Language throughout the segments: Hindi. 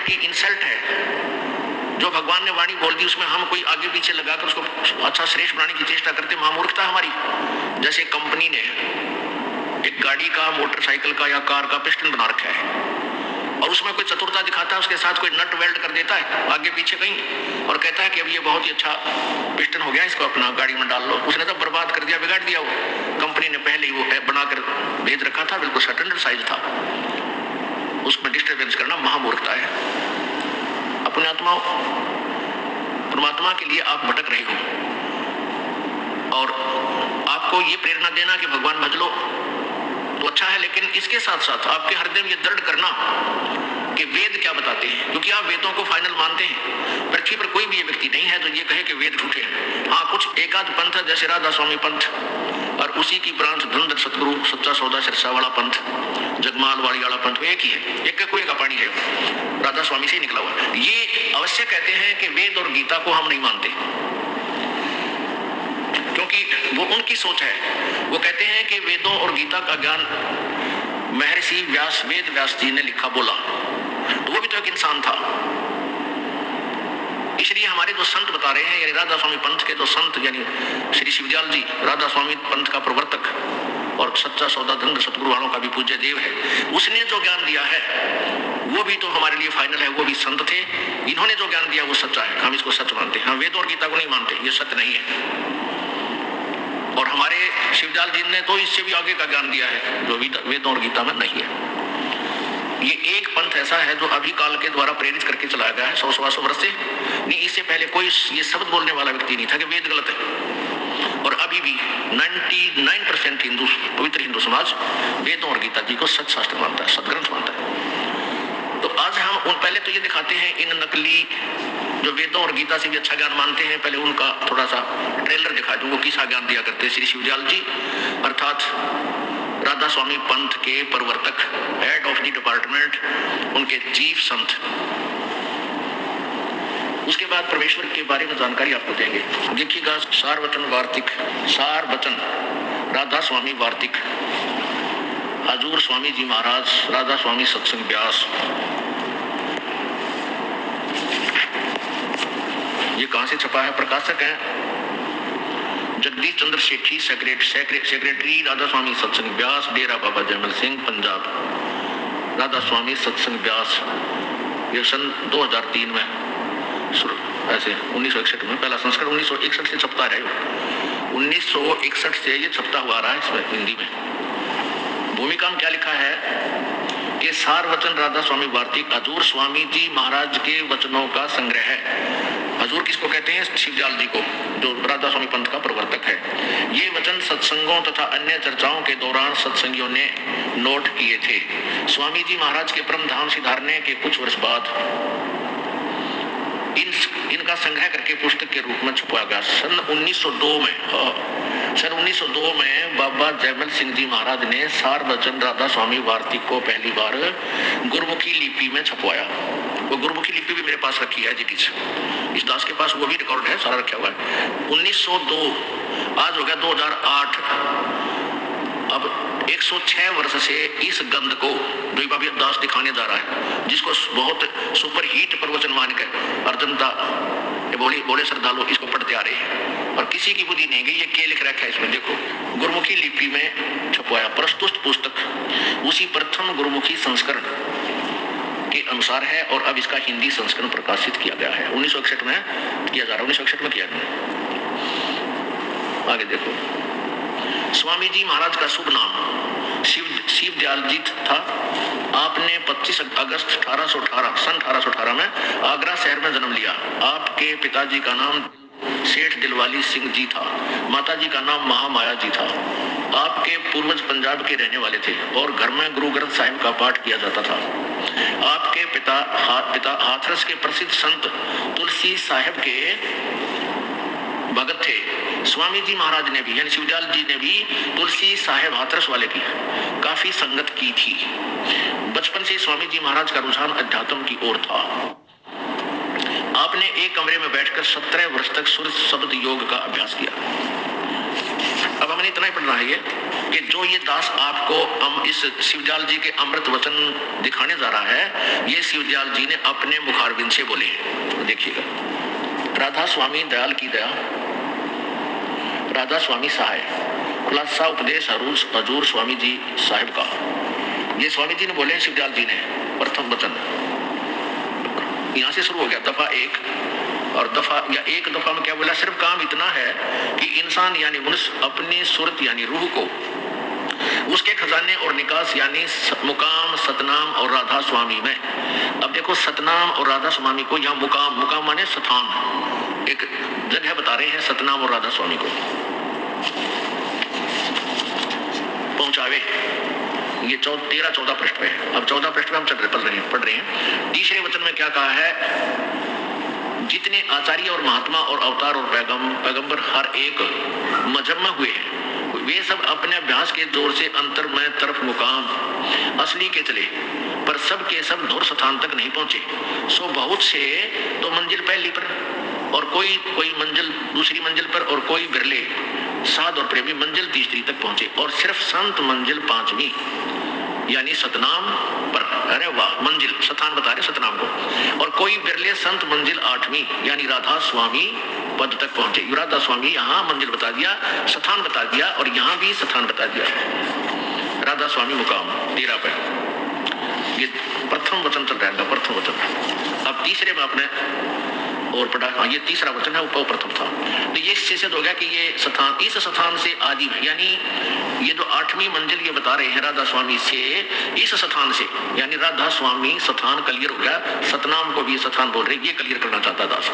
की इंसल्ट है। जो भगवान ने वाणी बोल दी उसमें हम कोई आगे पीछे लगाकर उसको अच्छा श्रेष्ठ बनाने की चेष्टा करते, महामूर्खता हमारी। जैसे कंपनी ने एक गाड़ी का, मोटरसाइकिल का या कार का पिस्टन बना रखा है और उसमें कोई चतुरता दिखाता है, उसके साथ कोई नट वेल्ड कर देता है आगे पीछे कहीं और कहता है कि अब ये बहुत ही अच्छा पिस्टन हो गया, इसको अपना गाड़ी में डाल लो। उसने तो बर्बाद कर दिया, बिगाड़ दिया। वो कंपनी ने पहले ही वो बनाकर भेज रखा था, बिल्कुल स्टैंडर्ड साइज था, उसमें डिस्टर्बेंस करना महामूर्खता है। अपने आत्मा परमात्मा के लिए आप भटक रहे हो और आपको ये प्रेरणा देना कि भगवान भज लो तो अच्छा है, लेकिन इसके साथ साथ आपके हृदय में ये दृढ़ करना कि वेद क्या बताते हैं, क्योंकि आप वेदों को फाइनल मानते हैं। पृथ्वी पर कोई भी ये व्यक्ति नहीं है जो ये कहे कि वेद झूठे हैं। हाँ, कुछ एकाध पंथ है जैसे राधा स्वामी पंथ और उसी की प्रांत धुंधर सतगुरु सच्चा सौदा सिरसा वाला पंथ, जगमाल वाली वाला पंथ, एक ही है, एक का कोई का पानी है, राधा स्वामी से ही निकला हुआ। ये अवश्य कहते हैं कि वेद और गीता को हम नहीं मानते, क्योंकि वो उनकी सोच है। वो कहते हैं कि वेदों और गीता का ज्ञान महर्षि व्यास, वेद व्यास जी ने लिखा बोला, तो वो भी तो एक इंसान था। इसलिए हमारे जो संत बता रहे हैं, यानी राधा स्वामी पंथ के जो संत, यानी श्री शिवदयाल जी राधा स्वामी पंथ का प्रवर्तक और सच्चा सौदा धंध सतगुरु वालों का भी पूज्य देव है, उसने जो ज्ञान दिया है वो भी तो हमारे लिए फाइनल है। वो भी संत थे, इन्होंने जो ज्ञान दिया वो सच्चा है, हम इसको सच मानते हैं। हम वेद और गीता को नहीं मानते, ये सत्य नहीं है। और हमारे शिवदयाल जी ने तो इससे भी आगे का ज्ञान दिया है जो वेदों और गीता में नहीं है। ये एक पंथ ऐसा है जो अभी काल के द्वारा प्रेरित करके चलाया गया है 100-125 वर्ष से। नहीं, इससे पहले कोई ये शब्द बोलने वाला व्यक्ति नहीं था कि वेद गलत है। और अभी भी 99% हिंदू, पवित्र हिंदू समाज वेदों और गीता जी को सच शास्त्र मानता है, सदग्रंथ मानता है। तो आज हम उन पहले तो ये दिखाते हैं इन नकली जो वेदों और गीता से भी अच्छा ज्ञान मानते हैं, पहले उनका थोड़ा सा ट्रेलर दिखा दूं, वो किसा ज्ञान दिया करते हैं। श्री शिवदयाल जी अर्थात राधा स्वामी पंथ के प्रवर्तक, हेड ऑफ द डिपार्टमेंट, उनके चीफ संत। उसके बाद परमेश्वर के बारे में जानकारी आपको देंगे। देखिएगा, सार वचन वार्तिक, सार वचन राधा स्वामी वार्तिक, हजूर स्वामी जी महाराज, राधा स्वामी सत्संग व्यास। ये कहां से छपा है? प्रकाशक है जगदीश चंद्र सेठी, सेक्रेटरी राधा स्वामी सत्संग व्यास, डेरा बाबा जयमल सिंह, पंजाब। राधा स्वामी सत्संग व्यास, ये सन 2003 में, ऐसे 1961 में पहला संस्करण 1961 से छपता रहे, 1961 से ये छपता हुआ रहा है इसमें हिंदी में। भूमिका में क्या लिखा है कि सार वचन राधा स्वामी वार्तिक हजूर स्वामी जी महाराज के वचनों का संग्रह है। हजूर किसको कहते हैं? शिवदयाल जी को, जो राधा स्वामी पंथ का प्रवर्तक है। ये वचन सत्संगों तथा अन्य चर्चाओं के दौरान सत्संगियों ने नोट किए थे। स्वामी जी महाराज के परम धाम सिधारने के कुछ वर्ष बाद इनका संग्रह करके पुस्तक के रूप में छुपाया गया। सन 1902 में बाबा जयमल सिंह जी महाराज ने सार वचन राधा स्वामी वार्तिक को पहली बार गुरमुखी लिपि में छपवाया। वो गुरमुखी लिपि भी मेरे पास रखी है, जी इस दास के पास वो भी रिकॉर्ड है, सारा रखा हुआ है। 1902, आज हो गया 2008, अब 106 वर्ष से इस गंध को जो बाबा दास दिखाने जा रहा है, जिसको बहुत सुपर हीट प्रवचन मानकर और जनता बोले श्रद्धालु इसको पढ़ते आ रहे हैं और किसी की बुद्धि नहीं गई। ये क्या लिख रखा है इसमें? देखो, गुरमुखी लिपि में छपवाया। प्रस्तुत पुस्तक उसी प्रथम गुरमुखी संस्करण के अनुसार है और अब इसका हिंदी संस्करण प्रकाशित किया गया है। 1961 में किया जा रहा है, 1961 में किया गया। आगे देखो, स्वामी जी महाराज का शुभ नाम शिवदयाल जी था। आपने 25 अगस्त 1818 सन 1818 में आगरा शहर में जन्म लिया। आपके पिताजी का नाम सेठ दिलवाली सिंह जी था, माताजी का नाम महामाया जी था। आपके पूर्वज पंजाब के रहने वाले थे और घर में गुरु ग्रंथ साहिब का पाठ किया जाता था। आपके पिता हाथरस के प्रसिद्ध संत तुलसी साहिब के भगत थे। स्वामी जी महाराज ने भी, यानी शिवदयाल जी ने भी तुलसी साहिब हाथरस वाले की काफी संगत की थी। बचपन से स्वामी जी महाराज का रुझान अध्यात्म की ओर था। आपने एक कमरे में बैठकर 17 वर्ष तक सुर शब्द योग का अभ्यास किया। अब हमने इतना ही पढ़ना है ये कि जो ये दास आपको इस शिवदयाल जी के अमृत वचन दिखाने जा रहा है, ये शिवदयाल जी ने अपने मुखारबिंद से बोले हैं। तो देखिएगा, राधा स्वामी दयाल की दया, राधा स्वामी सहाय, खुलासा उपदेश हजूर स्वामी जी साहिब का। ये स्वामी जी ने बोले, शिवदयाल जी ने प्रथम वचन यहां से शुरू हो गया, दफा एक। और दफा या एक दफा में क्या बोला, सिर्फ काम इतना है कि इंसान यानी मनुष्य अपनी सूरत यानी रूह को उसके खजाने और निकास यानी मुकाम सतनाम और राधा स्वामी में। अब देखो, सतनाम और राधा स्वामी को यहाँ मुकाम, मुकाम माने स्थान, एक जगह बता रहे हैं सतनाम और राधा स्वामी को पहुंचावे। ये 13-14 पृष्ठ पे है। अब 14 पृष्ठ पे हम पढ़ रहे हैं। तीसरे वचन में क्या कहा है, जितने आचार्य और महात्मा और अवतार और पैगंबर हर एक मजहब में हुए हैं, वे सब अपने अभ्यास के जोर से अंतर में तरफ मुकाम असली के चले, पर सब के सब दूर स्थान तक नहीं पहुंचे। सो बहुत से तो मंजिल पहली पर और कोई मंजिल दूसरी मंजिल पर और कोई बिरले साध और प्रेमी मंजिल तीसरी तक पहुंचे, और सिर्फ संत मंजिल पांचवी यानी सतनाम पर। अरे वाह, मंजिल स्थान बता रहे सतनाम को। और कोई बिरले संत मंजिल आठवीं यानी राधा स्वामी पद तक पहुंचे। राधा स्वामी यहाँ मंजिल बता दिया, स्थान बता दिया, और यहाँ भी स्थान बता दिया। राधा स्वामी मुकाम 13 पे ये प्रथम वचन चल रहा है, प्रथम वचन। अब तीसरे में आपने और पढ़ा, हाँ ये तीसरा वचन है, वो प्रथम था। तो ये सिद्ध हो गया कि ये स्थान, इस स्थान से आदि में, यानी ये जो 8वीं मंजिल ये बता रहे हैं राधा स्वामी से, इस स्थान से यानी राधा स्वामी स्थान क्लियर हो गया। सतनाम को भी स्थान बोल रहे, ये क्लियर करना चाहता दास,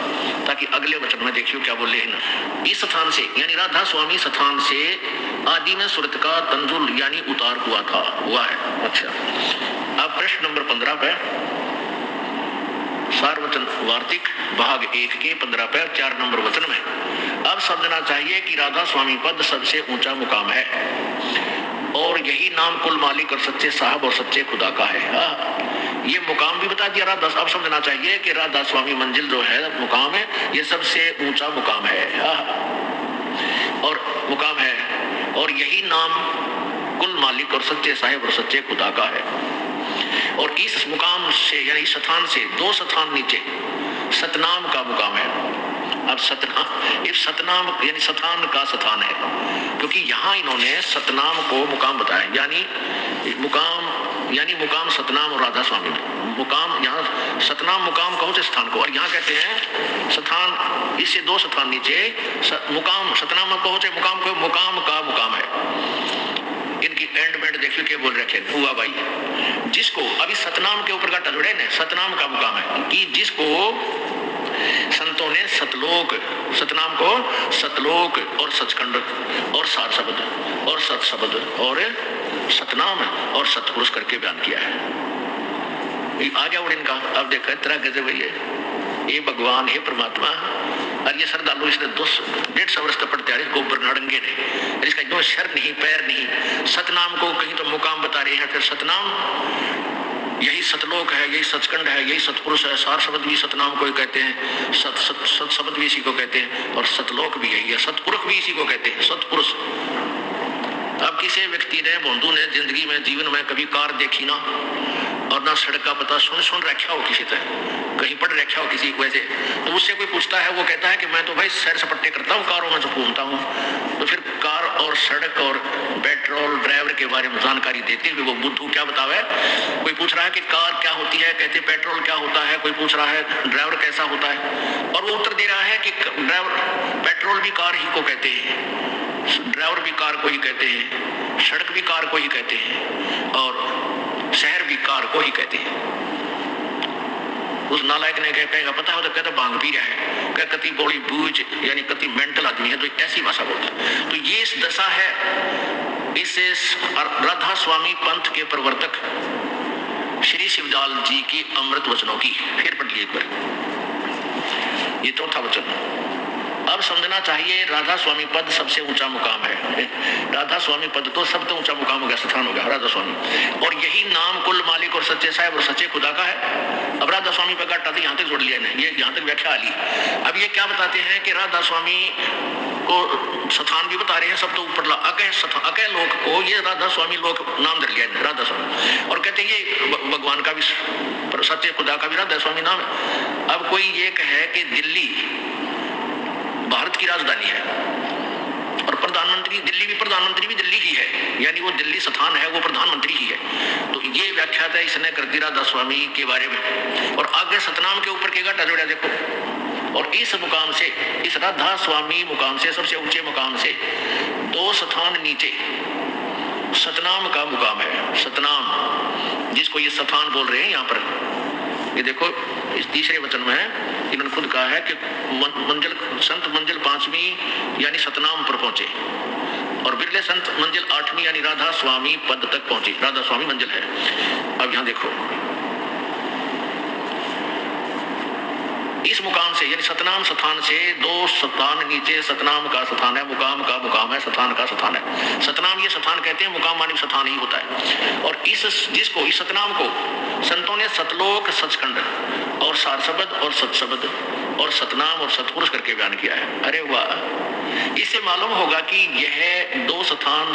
ताकि अगले वचन में देखियो क्या बोले हैं। इस स्थान से यानी राधा स्वामी स्थान से आदि में सूरत का तंजुल यानी उतार हुआ है। अच्छा, अब प्रश्न नंबर 15 पे सारवचन वार्तिक भाग 1 के 15 पे 4 नंबर वचन में अब समझना चाहिए कि राधा स्वामी पद सबसे ऊंचा मुकाम है, और यही नाम कुल मालिक और सच्चे साहब और सच्चे खुदा का है। ये मुकाम भी बता दिया राधा। अब समझना चाहिए कि राधा स्वामी मंजिल जो है मुकाम है, ये सबसे ऊंचा मुकाम है और मुकाम है, और यही नाम कुल मालिक और सच्चे साहिब और सच्चे खुदा का है। और इस मुकाम से यानी स्थान से 2 स्थान नीचे सतनाम का मुकाम है। अब सतनाम, इस सतनाम यानी स्थान का स्थान है, क्योंकि यहाँ इन्होंने सतनाम को मुकाम बताया, यानी मुकाम सतनाम और राधा स्वामी में मुकाम। यहाँ सतनाम मुकाम कहो से स्थान को, और यहाँ कहते हैं स्थान, इससे 2 स्थान नीचे मुकाम, सतनाम कहो से मुकाम को, मुकाम का मुकाम है। इनकी एंडमेंट देखिए क्या बोल रखे हुआ भाई, जिसको अभी सतनाम के ऊपर का जुड़े ने, सतनाम का मुकाम है कि जिसको संतों ने सतलोक, सतनाम को सतलोक और सचखंड और सात शब्द और सत शब्द और सतनाम और सतपुरुष करके बयान किया है। आ गया और इनका अब देखा तेरा गजब है ये भगवान, हे परमात्मा। और ये श्रद्धालु इसने 150 वर्ष तक पढ़ते आ रहे गोबर नाड़ंगे ने, इसका जो सर नहीं पैर नहीं। सतनाम को कहीं तो मुकाम बता रहे हैं, फिर सतनाम यही सतलोक है, यही सचखंड है, यही सतपुरुष है। सार शब्द भी सतनाम को ही कहते हैं, सत शब्द भी इसी को कहते हैं, और सतलोक भी यही है, सतपुरुष भी इसी को कहते हैं, सतपुरुष। अब किसी व्यक्ति ने, बंधु ने जिंदगी में जीवन में कभी कार देखी ना, और ना सड़क का पता सुन रखा हो किसी तरह, कहीं पढ़ रखा हो किसी को ऐसे, तो उससे कोई पूछता है, वो कहता है कि मैं तो भाई सैर सपट्टे करता हूँ, कारों में तो घूमता हूँ। तो फिर कार और सड़क और पेट्रोल ड्राइवर के बारे में जानकारी देते हुए वो बुद्धू क्या बतावे। कोई पूछ रहा है कि कार क्या होती है, कहते पेट्रोल क्या होता है। कोई पूछ रहा है ड्राइवर कैसा होता है, और वो उत्तर दे रहा है कि ड्राइवर, पेट्रोल भी कार ही को कहते हैं, ड्राइवर भी कार को ही कहते हैं, सड़क भी कार को ही कहते हैं, और शहर भी कार को ही कहते हैं। उस नालायक ने कहेगा पता हो तो कहता भांग पी रहा है, क्या कति बड़ी बूझ यानी कति मेंटल आदमी है, तो ऐसी भाषा बोलता है। तो ये इस दशा है इसे राधा स्वामी पंथ के प्रवर्तक श्री शिवदयाल जी की अमृत वचनों की। फिर पढ़ लीजिए एक बार ये 4था वचन। अब समझना चाहिए राधा स्वामी पद सबसे ऊंचा मुकाम है। राधा स्वामी पद तो सबसे ऊंचा मुकाम हो गया, स्थान हो गया राधा स्वामी। और यही नाम कुल मालिक और सच्चे साहब और सच्चे खुदा का है। अब राधा स्वामी का काटा तो यहाँ तक जोड़ लिया इन्हें, ये यहाँ तक व्याख्या आ ली। अब ये क्या बताते हैं कि राधा स्वामी को स्थान भी बता रहे हैं, सब तो ऊपर अकय लोक को ये राधा स्वामी लोक नाम दे लिया राधा स्वामी। और कहते हैं ये भगवान का भी सच्चे खुदा का भी राधा स्वामी नाम है। अब कोई ये कहे कि दिल्ली भारत की राजधानी है और प्रधानमंत्री दिल्ली भी दिल्ली ही है, यानी वो दिल्ली स्थान है, वो प्रधानमंत्री ही है, तो ये व्याख्या था इसने कर दी राधा स्वामी के बारे में। और आगे सतनाम के ऊपर के घाटा जोड़ा देखो। और इस मुकाम से, इस राधा स्वामी मुकाम से, सबसे ऊंचे मुकाम से 2 स्थान नीचे सतनाम का मुकाम है। सतनाम जिसको ये स्थान बोल रहे हैं यहाँ पर, ये देखो इस तीसरे वचन में है, इन्होंने खुद कहा है कि संत मंजिल 5वीं यानी सतनाम पर पहुंचे और बिरले संत मंजिल 8वीं यानी राधा स्वामी पद तक पहुंचे। राधा स्वामी मंजिल है। अब यहां देखो इस मुकाम से यानी सतनाम स्थान से 2 स्थान नीचे सतनाम का स्थान है, मुकाम का मुकाम है, स्थान का स्थान है। सतनाम ये स्थान कहते हैं, मुकाम मानी स्थान ही होता है। और इस सतनाम को संतों ने सतलोक, सचखंड और सार शब्द और सत्शब्द और सतनाम और सतपुरुष करके बयान किया है। अरे वाह, इससे मालूम होगा कि यह 2 स्थान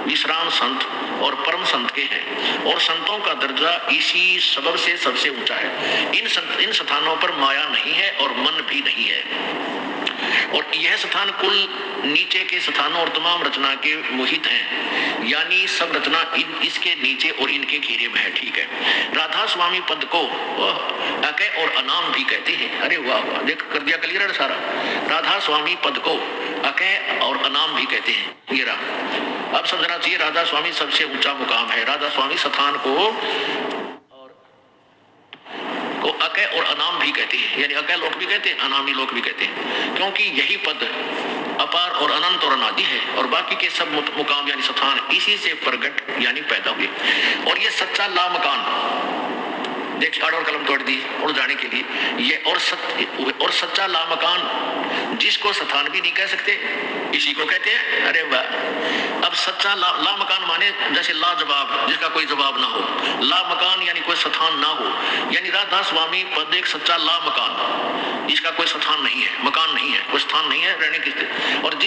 विश्राम संत और परम संत के हैं और संतों का दर्जा इसी सबब से सबसे ऊंचा है। इन स्थानों पर माया नहीं है और मन भी नहीं है। और यह स्थान कुल नीचे के स्थानों और तमाम रचना के मोहित हैं, यानी सब रचना इसके नीचे और इनके घेरे में है। ठीक है। राधा स्वामी पद को अकय और अनाम भी कहते हैं। अरे वाह वाह, देख कर दिया क्लियर सारा। राधा स्वामी पद को अकय और अनाम भी कहते हैं। ये रहा। अब समझना चाहिए राधा स्वामी सबसे ऊंचा मुकाम है। राधा स्वामी स्थान को अकय और अनाम भी कहते हैं, यानी अकय लोक भी कहते हैं, अनामी लोक भी कहते हैं, क्योंकि यही पद अपार और अनंत और अनादि है और बाकी के सब मुकाम यानी स्थान इसी से प्रकट यानी पैदा हुए। और ये सच्चा ला मकान, देख और कलम तोड़ दी उड़ जाने के लिए ये और सच्चा ला मकान जिसको स्थान भी नहीं कह सकते इसी को कहते हैं। अरे वाह। अब सच्चा ला मकान माने जैसे लाजवाब, जिसका कोई जवाब ना हो। ला मकान यानी कोई स्थान ना हो, यानी राधा स्वामी पद एक सच्चा ला मकान जिसका कोई स्थान नहीं है, मकान नहीं है, कोई स्थान नहीं है रहने के, और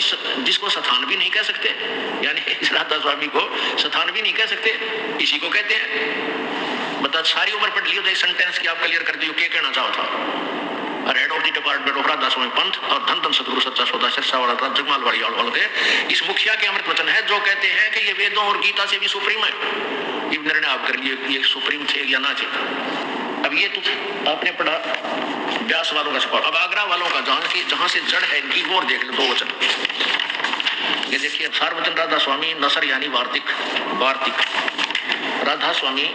जिसको स्थान भी नहीं कह सकते, यानी इस राधा स्वामी को स्थान भी नहीं कह सकते इसी को कहते हैं। बता सारी उम्र पढ़ लियो, सेंटेंस की आप क्लियर कर दियो क्या कहना चाहो था। Head of the department of Radha Swami पंथ और धन धन सतगुरु सच्चा सौदा सिरसा वाला जगमालवाड़ी वाले इस मुखिया के अमृत वचन है जो कहते हैं कि ये वेदों और गीता से भी सुप्रीम है। ये निर्णय आप कर लिए ये सुप्रीम थे या ना थे। अब ये तो आपने पढ़ा व्यास वालों का सफल। अब आगरा वालों का जहां से जड़ है इनकी और देख लो 2 वचन। ये देखिए सार्वजन राधा स्वामी नसर यानी वार्तिक राधा स्वामी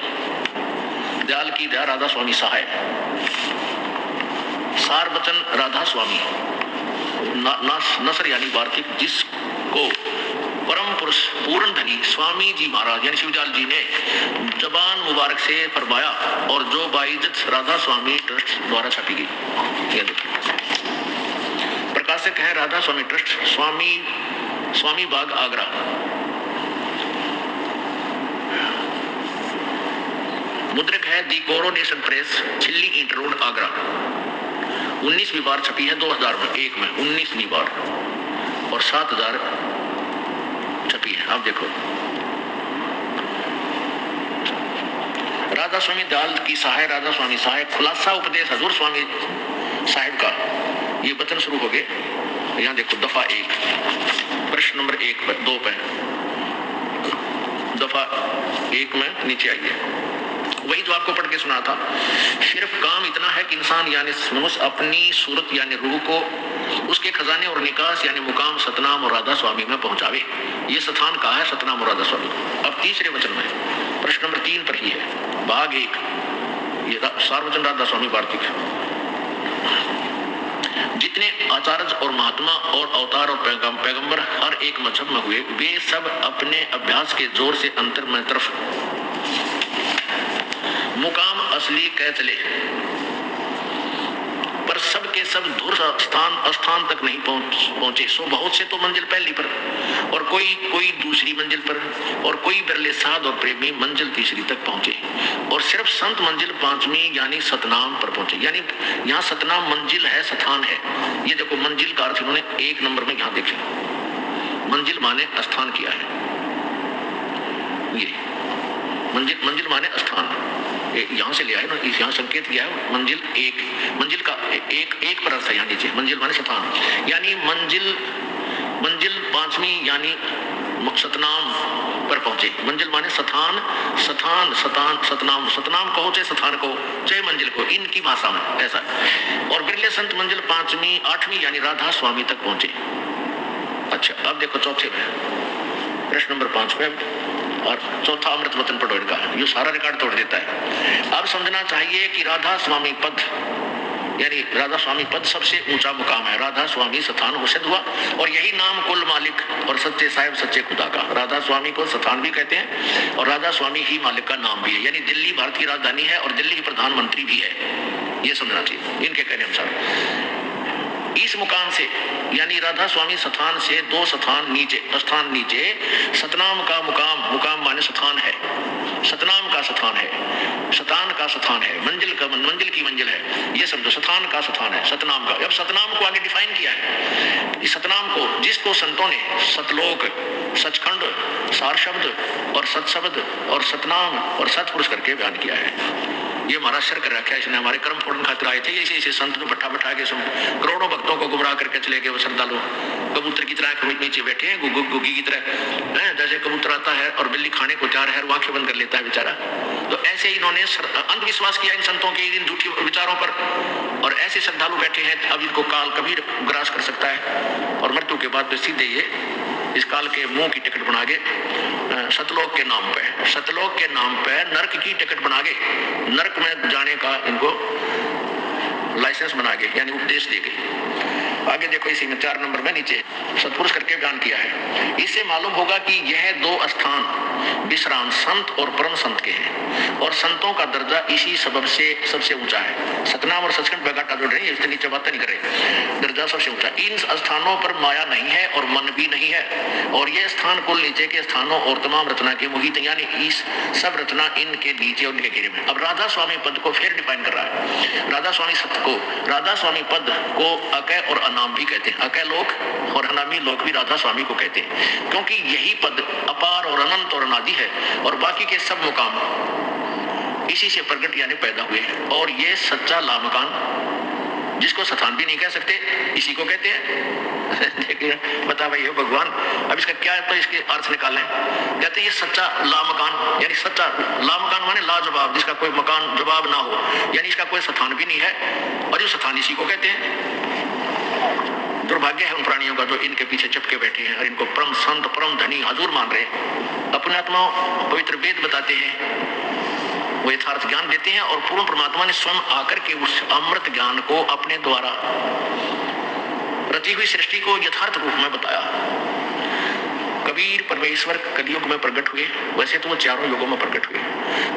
दयाल की दया राधा स्वामी सहाय सारवचन राधा स्वामी नसर यानी वार्तिक जिसको परम पुरुष पूर्ण धनी स्वामी जी महाराज यानी शिवजाल जी ने जबान मुबारक से फरमाया और जो बाइज्जत राधा स्वामी ट्रस्ट द्वारा छपी गई। ये देखिए प्रकाशक है राधा स्वामी ट्रस्ट, स्वामी बाग आगरा। मुद्रक है दी कोरोनेशन प्रेस, छिल्ली इंटर रोड आगरा। 19वीं बार छपी है 2001 में, 19वीं बार और 7000 छपी है। आप देखो राधा स्वामी दयाल की सहाय राधा स्वामी सहाय खुलासा उपदेश हजूर स्वामी साहिब का ये वचन शुरू हो गए। यहाँ देखो दफा 1 प्रश्न नंबर 1 पर 2 पे दफा 1 में नीचे आइए, वही जो आपको पढ़ के सुना था। सिर्फ काम इतना है कि इंसान यानी मनुष्य अपनी सूरत यानी रूह को उसके खजाने और निकास यानी मुकाम सतनाम और राधा स्वामी में पहुंचावे। ये स्थान कहा है सतनाम और राधा स्वामी। अब तीसरे वचन में प्रश्न नंबर 3 पर ही है भाग 1 ये सार्वजन राधा स्वामी वार्तिक। जितने आचार्य और महात्मा और अवतार और पैगंबर हर एक मजहब में हुए वे सब अपने अभ्यास के जोर से अंतर में तरफ मुकाम असली कह चले, पर सबके सब धुर स्थान तक नहीं पहुंचे। सो बहुत से तो मंजिल पहली पर, और कोई दूसरी मंजिल पर, और कोई बिरले साध और प्रेमी मंजिल तीसरी तक पहुंचे, और सिर्फ संत मंजिल पांचवी यानी सतनाम पर पहुंचे। यानी यहाँ सतनाम मंजिल है, स्थान है। ये देखो मंजिल का अर्थ इन्होंने 1 नंबर में यहाँ देखे, मंजिल माने स्थान किया है। ये मंजिल माने स्थान, यहाँ से लिया है ना, इस यहाँ संकेत किया है मंजिल का एक पर अर्थ है यहाँ नीचे, मंजिल माने स्थान। यानी मंजिल पांचवी यानी सतनाम पर पहुंचे। मंजिल माने सतनाम कहो चाहे स्थान कहो चाहे मंजिल को, इनकी भाषा में ऐसा। और बिरले संत मंजिल पांचवी आठवीं यानी राधा स्वामी तक पहुंचे। अच्छा, अब देखो चौथे में प्रश्न नंबर 5 पे, और चौथा अमृत वचन पढ़ो इनका, ये सारा रिकॉर्ड तोड़ देता है। अब समझना चाहिए कि राधा स्वामी पद यानी राधा स्वामी पद सबसे ऊंचा मुकाम है। राधा स्वामी स्थान वो सिद्ध हुआ, और यही नाम कुल मालिक और सच्चे साहिब सच्चे खुदा का। राधा स्वामी को स्थान भी कहते हैं, और राधा स्वामी ही मालिक का नाम भी है। यानी दिल्ली भारत की राजधानी है, और दिल्ली की प्रधानमंत्री भी है, ये समझना चाहिए इनके कहने अनुसार। इस मुकाम से यानी राधा स्वामी स्थान से 2 स्थान नीचे सतनाम का मुकाम माने स्थान है, सतनाम का स्थान है, शतान का स्थान है, मंजिल की मंजिल है। ये समझो, स्थान का स्थान है सतनाम का। अब सतनाम को आगे डिफाइन किया है। इस सतनाम को जिसको संतों ने सतलोक, सचखंड, सार शब्द और सत्शब्द और सतनाम और सतपुरुष करके बयान किया है। ये हमारा शर कर रखा है इसने, हमारे कर्म फोड़न खातिर आए थे। ऐसे संत को बैठा के करोड़ों भक्तों को गुमराह करके चले गए। वो श्रद्धालु कबूतर की तरह नीचे बैठे हैं, गुग्गी की तरह, जैसे कबूतर आता है और बिल्ली खाने को तैयार है, आंखें बंद कर लेता है बेचारा। तो ऐसे इन्होंने अंधविश्वास किया इन संतों के इन झूठी विचारों पर, और ऐसे श्रद्धालु बैठे हैं। अब इनको काल कभी ग्रास कर सकता है, और मृत्यु के बाद तो सीधे ये इस काल के मुंह की टिकट बना के सतलोक के नाम पे नरक की टिकट बना के नरक में जाने का इनको लाइसेंस बना के यानी उपदेश दे के। आगे देखो इसी में 4 नंबर में नीचे सतपुरुष करके बयान किया है। इससे मालूम होगा कि यह 2 स्थान विश्राम संत और परम संत के हैं, और संतों का दर्जा इसी सबब से सबसे ऊंचा है। सतनाम और सचखंड बगाटा जोड़ रहे हैं, इससे नीचे बात नहीं कर रहे। दर्जा सबसे ऊंचा। इन स्थानों पर माया नहीं है और मन भी नहीं है, और यह स्थान कुल नीचे के स्थानों और तमाम रचना के मोहित, यानी इस सब रचना इनके नीचे उनके घेरे में। अब राधा स्वामी पद को फिर डिफाइन कर रहा है। राधा स्वामी पद को अकय और अनाम भी कहते हैं। अकय लोक और अनामी लोक भी राधा स्वामी को कहते हैं, क्योंकि यही पद अपार और अनंत और अनादि है, और बाकी के सब मुकाम इसी से प्रकट यानी पैदा हुए हैं। और ये सच्चा लामकान, जिसको स्थान भी नहीं कह सकते, इसी को कहते हैं। देखिए बता भाई हो भगवान, अब इसका क्या है, तो इसके अर्थ निकालें। कहते हैं ये सच्चा लामकान, यानी सच्चा लामकान माने लाजवाब, जिसका कोई मकान जवाब ना हो, यानी इसका कोई स्थान भी नहीं है, और जो स्थान इसी को कहते हैं। दुर्भाग्य है उन प्राणियों का जो इनके पीछे चिपके बैठे हैं और इनको परम संत परम धनी हजूर मान रहे हैं। अपने आत्मा पवित्र वेद बताते हैं, वो यथार्थ ज्ञान देते हैं, और पूर्ण परमात्मा ने स्वयं आकर के उस अमृत ज्ञान को अपने द्वारा रची हुई सृष्टि को यथार्थ रूप में बताया। कबीर परमेश्वर कलयुग में प्रकट हुए, वैसे तो वो 4 युगों में प्रकट हुए।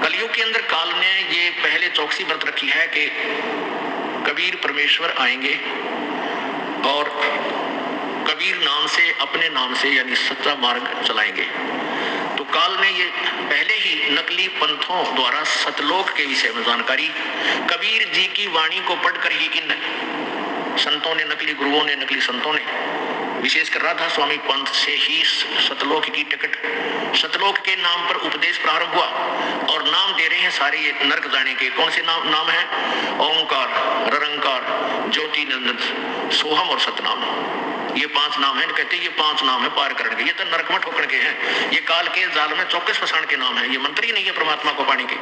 कलयुग के अंदर काल ने ये पहले चौकसी बरत रखी है कि कबीर परमेश्वर आएंगे, और कबीर नाम से अपने नाम से यानी सच्चा मार्ग चलाएंगे। तो काल ने ये पहले ही नकली पंथों द्वारा सतलोक के विषय में जानकारी, कबीर जी की वाणी को पढ़कर ही इन संतों ने, नकली गुरुओं ने, नकली संतों ने, विशेषकर राधा स्वामी पंथ से ही सतलोक की टिकट, सतलोक के नाम पर उपदेश प्रारंभ हुआ, और नाम दे रहे हैं सारे ये नरक जाने के। कौन से नाम है? ओंकार, ररंकार, ज्योति नंदन, सोहम और सतनाम। ये 5 नाम है। कहते हैं ये 5 नाम है पार करने के, ये तो नरक में ठोकने के हैं। ये काल के जाल में चौकस फंसाने के नाम है, ये मंत्र ही नहीं है परमात्मा को पाने के।